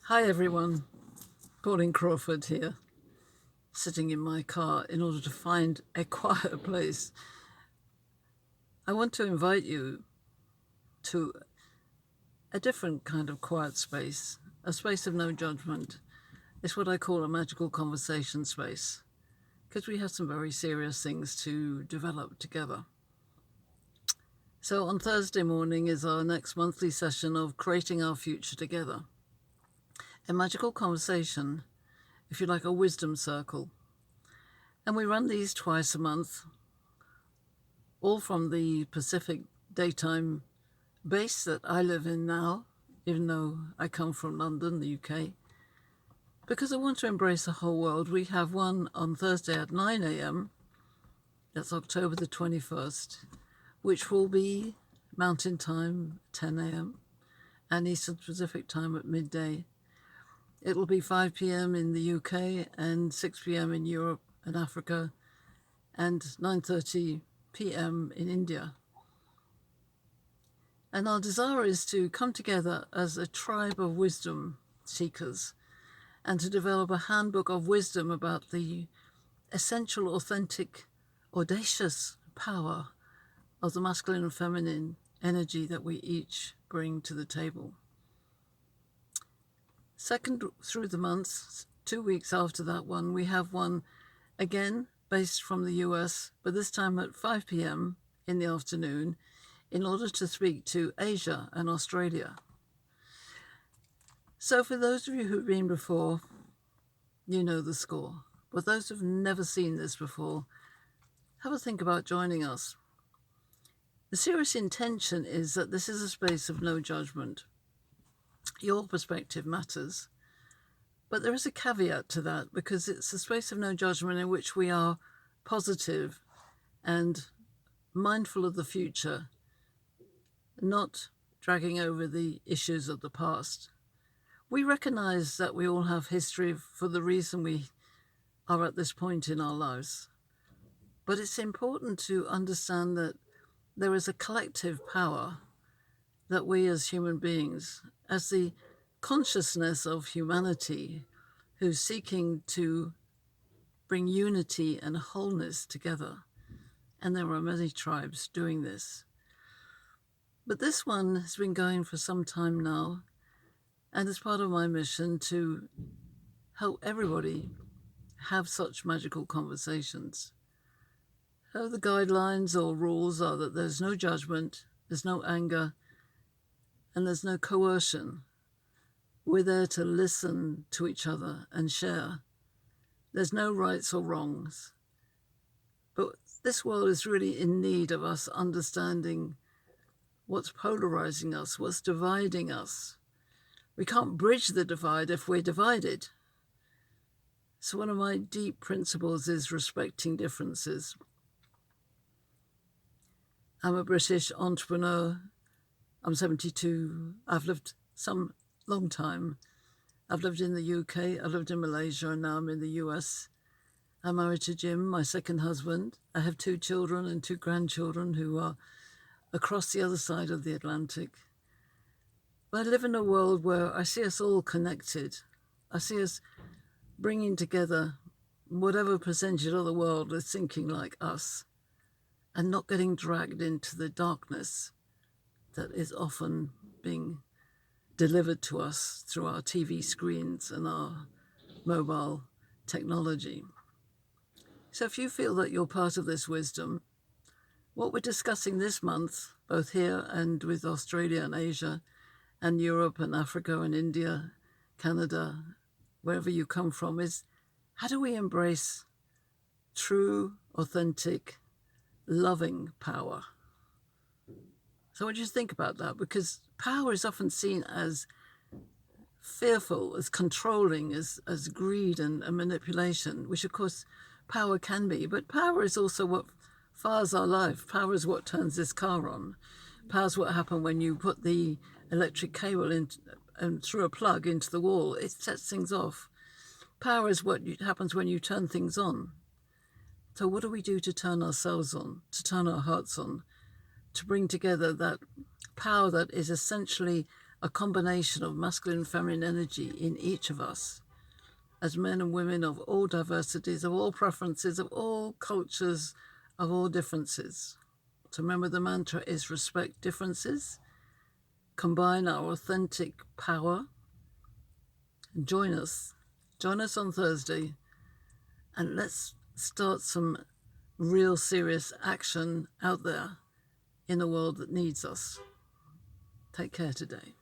Hi everyone, Pauline Crawford here, sitting in my car in order to find a quiet place. I want to invite you to a different kind of quiet space, a space of no judgment. It's what I call a magical conversation space, because we have some very serious things to develop together. So on Thursday morning is our next monthly session of creating our future together. A magical conversation, if you like, a wisdom circle. And we run these twice a month, all from the Pacific daytime base that I live in now, even though I come from London, the UK. Because I want to embrace the whole world, we have one on Thursday at 9 a.m. That's October the 21st, which will be Mountain Time, 10 a.m., and Eastern Pacific Time at midday. It'll be 5 p.m. in the UK and 6 p.m. in Europe and Africa and 9:30 p.m. in India. And our desire is to come together as a tribe of wisdom seekers and to develop a handbook of wisdom about the essential, authentic, audacious power of the masculine and feminine energy that we each bring to the table. Second through the month, 2 weeks after that one, we have one again based from the US, but this time at 5 p.m. in the afternoon in order to speak to Asia and Australia. So for those of you who've been before, you know the score. But those who've never seen this before, have a think about joining us. The serious intention is that this is a space of no judgment. Your perspective matters. But there is a caveat to that, because it's a space of no judgment in which we are positive and mindful of the future, not dragging over the issues of the past. We recognize that we all have history for the reason we are at this point in our lives. But it's important to understand that there is a collective power that we as human beings, as the consciousness of humanity who's seeking to bring unity and wholeness together. And there are many tribes doing this. But this one has been going for some time now, and it's part of my mission to help everybody have such magical conversations. So the guidelines or rules are that there's no judgment, there's no anger, and there's no coercion. We're there to listen to each other and share. There's no rights or wrongs. But this world is really in need of us understanding what's polarizing us, what's dividing us. We can't bridge the divide if we're divided. So one of my deep principles is respecting differences. I'm a British entrepreneur. I'm 72. I've lived some long time. I've lived in the UK, I've lived in Malaysia, and now I'm in the US. I'm married to Jim, my second husband. I have 2 children and 2 grandchildren who are across the other side of the Atlantic. But I live in a world where I see us all connected. I see us bringing together whatever percentage of the world is thinking like us and not getting dragged into the darkness that is often being delivered to us through our TV screens and our mobile technology. So if you feel that you're part of this wisdom, what we're discussing this month, both here and with Australia and Asia and Europe and Africa and India, Canada, wherever you come from, is how do we embrace true, authentic, loving power? So what do you think about that? Because power is often seen as fearful, as controlling, as greed and manipulation, which of course power can be. But power is also what fires our life. Power is what turns this car on. Power is what happens when you put the electric cable in and through a plug into the wall. It sets things off. Power is what happens when you turn things on. So what do we do to turn ourselves on, to turn our hearts on, to bring together that power that is essentially a combination of masculine and feminine energy in each of us, as men and women of all diversities, of all preferences, of all cultures, of all differences. So remember, the mantra is respect differences, combine our authentic power, and join us on Thursday, and let's start some real serious action out there in the world that needs us. Take care today.